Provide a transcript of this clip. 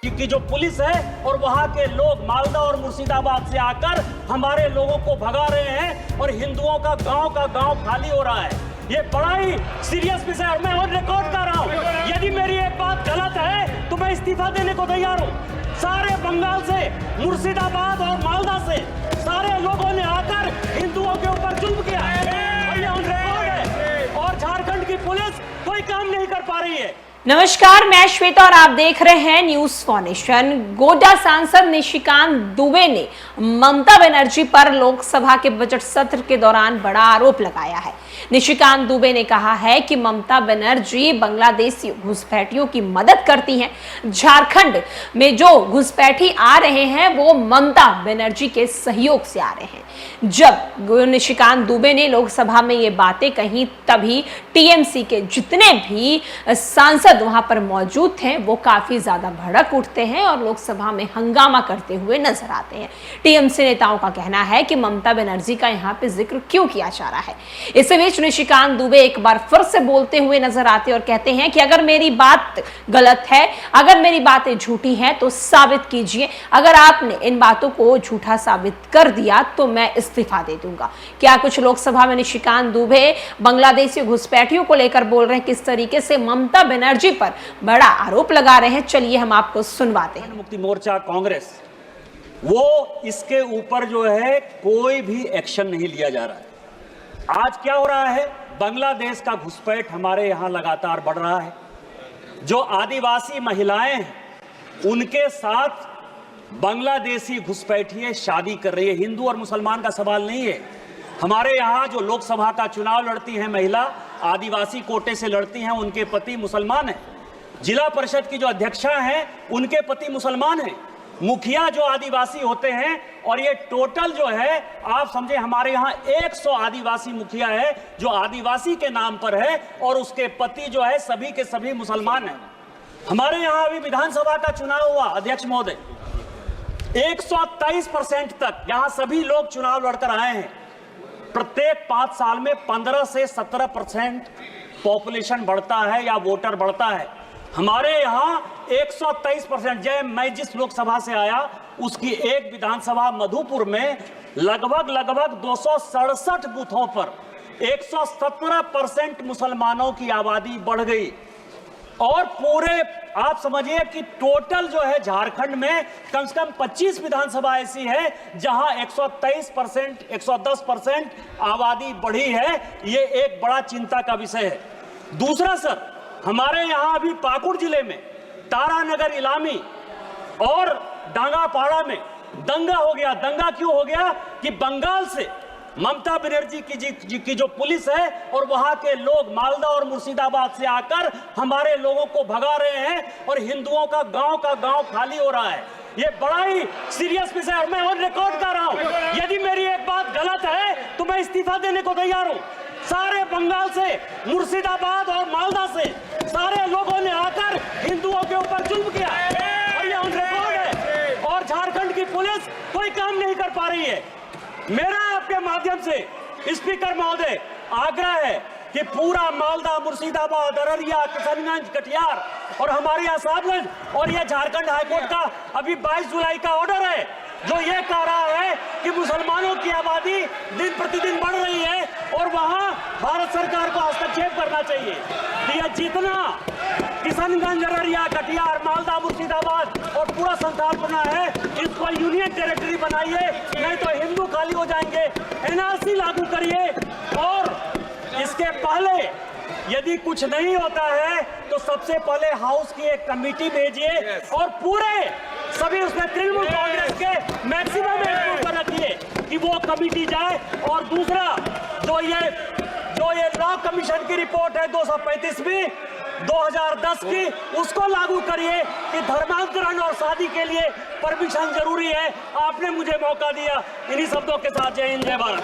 क्योंकि जो पुलिस है और वहां के लोग मालदा और मुर्शिदाबाद से आकर हमारे लोगों को भगा रहे हैं और हिंदुओं का गांव खाली हो रहा है। ये बड़ा ही सीरियस विषय है। मैं और रिकॉर्ड कर रहा हूं, यदि मेरी एक बात गलत है तो मैं इस्तीफा देने को तैयार हूं। सारे बंगाल से, मुर्शिदाबाद और मालदा से सारे लोगों ने आकर हिंदुओं के ऊपर जुल्म किया और ये ऑन रिकॉर्ड है और झारखंड की पुलिस कोई काम नहीं कर पा रही है। नमस्कार, मैं श्वेता और आप देख रहे हैं न्यूज फाउंडेशन। गोड्डा सांसद निशिकांत दुबे ने ममता बनर्जी पर लोकसभा के बजट सत्र के दौरान बड़ा आरोप लगाया है। निशिकांत दुबे ने कहा है कि ममता बनर्जी बांग्लादेशी घुसपैठियों की मदद करती हैं। झारखंड में जो घुसपैठी आ रहे हैं वो ममता बनर्जी के सहयोग से आ रहे हैं। जब निशिकांत दुबे ने लोकसभा में ये बातें कही तभी टीएमसी के जितने भी सांसद वहां पर मौजूद थे वो काफी ज्यादा भड़क उठते हैं और लोकसभा में हंगामा करते हुए नजर आते हैं। टीएमसी नेताओं का कहना है कि ममता बनर्जी का यहाँ पे जिक्र क्यों किया जा रहा है। इसी बीच निशिकांत दुबे एक बार फिर से बोलते हुए नजर आते और कहते हैं कि अगर मेरी बात गलत है, अगर मेरी बातें झूठी हैं तो साबित कीजिए। अगर आपने इन बातों को झूठा साबित कर दिया तो मैं इस्तीफा दे दूंगा। क्या कुछ लोकसभा में निशिकांत दुबे बांग्लादेशी घुसपैठियों को लेकर बोल रहे हैं, किस तरीके से ममता बनर्जी पर बड़ा आरोप लगा रहे हैं, चलिए हम आपको सुनवाते हैं। मुक्ति मोर्चा कांग्रेस वो इसके ऊपर जो है कोई भी एक्शन नहीं लिया जा रहा है। आज क्या हो रहा है, बांग्लादेश का घुसपैठ हमारे यहां लगातार बढ़ रहा है। जो आदिवासी महिलाएं हैं उनके साथ बांग्लादेशी घुसपैठियां शादी कर रही है। हिंदू और मुसलमान का सवाल नहीं है। हमारे यहाँ जो लोकसभा का चुनाव लड़ती हैं महिला, आदिवासी कोटे से लड़ती हैं, उनके पति मुसलमान हैं। जिला परिषद की जो अध्यक्षा हैं उनके पति मुसलमान हैं। मुखिया जो आदिवासी होते हैं, और ये टोटल जो है आप समझे हमारे यहाँ 100 आदिवासी मुखिया है जो आदिवासी के नाम पर है और उसके पति जो है सभी के सभी मुसलमान हैं। हमारे यहाँ अभी विधानसभा का चुनाव हुआ, अध्यक्ष महोदय, 123% तक यहाँ सभी लोग चुनाव लड़कर आए हैं। प्रत्येक 5 साल में 15 से 17% पॉपुलेशन बढ़ता है या वोटर बढ़ता है। हमारे यहाँ 123%। जय मैं जिस लोकसभा से आया उसकी एक विधानसभा मधुपुर में लगभग 267 बूथों पर 117% मुसलमानों की आबादी बढ़ गई। और पूरे आप समझिए कि टोटल जो है झारखंड में कम से कम 25 विधानसभा ऐसी है जहां 123%, 110% आबादी बढ़ी है। ये एक बड़ा चिंता का विषय है। दूसरा सर, हमारे यहां अभी पाकुड़ जिले में तारानगर इलामी और डांगापाड़ा में दंगा हो गया। दंगा क्यों हो गया कि बंगाल से ममता बनर्जी की जो पुलिस है और वहां के लोग मालदा और मुर्शिदाबाद से आकर हमारे लोगों को भगा रहे हैं और हिंदुओं का गांव खाली हो रहा है। ये बड़ा ही सीरियस विषय है। मैं और रिकॉर्ड कर रहा हूं, यदि मेरी एक बात गलत है तो मैं इस्तीफा देने को तैयार हूं। सारे बंगाल से, मुर्शिदाबाद और मालदा से सारे लोगों ने आकर हिंदुओं के ऊपर जुल्म किया और ये ऑन रिकॉर्ड है और झारखंड की पुलिस कोई काम नहीं कर पा रही है। मेरा आपके माध्यम से स्पीकर महोदय आग्रह है कि पूरा मालदा, मुर्शिदाबाद, अररिया, किशनगंज, कटिहार और हमारे यहाँ साहबगंज और ये झारखंड हाईकोर्ट का अभी 22 जुलाई का ऑर्डर है जो ये कह रहा है कि मुसलमानों की आबादी दिन प्रतिदिन बढ़ रही है और वहां भारत सरकार को हस्तक्षेप करना चाहिए। कि यह जितना किशनगंज, अररिया, कटिहार, मालदा, मुर्शिदाबाद और पूरा संथाल बना है इसको यूनियन टेरिटरी बनाइए, नहीं तो हिंदू खाली हो जाएंगे। एनआरसी लागू करिए और इसके पहले यदि कुछ नहीं होता है तो सबसे पहले हाउस की एक कमेटी भेजिए और पूरे सभी उसमें तृणमूल कांग्रेस के मैक्सिमम पर रखिए कि वो कमेटी जाए। और दूसरा जो ये लॉ कमीशन की रिपोर्ट है 235वीं 2010 की, उसको लागू करिए कि धर्मांतरण और शादी के लिए परमिशन जरूरी है। आपने मुझे मौका दिया। इन्हीं शब्दों के साथ जय हिंद, जय भारत।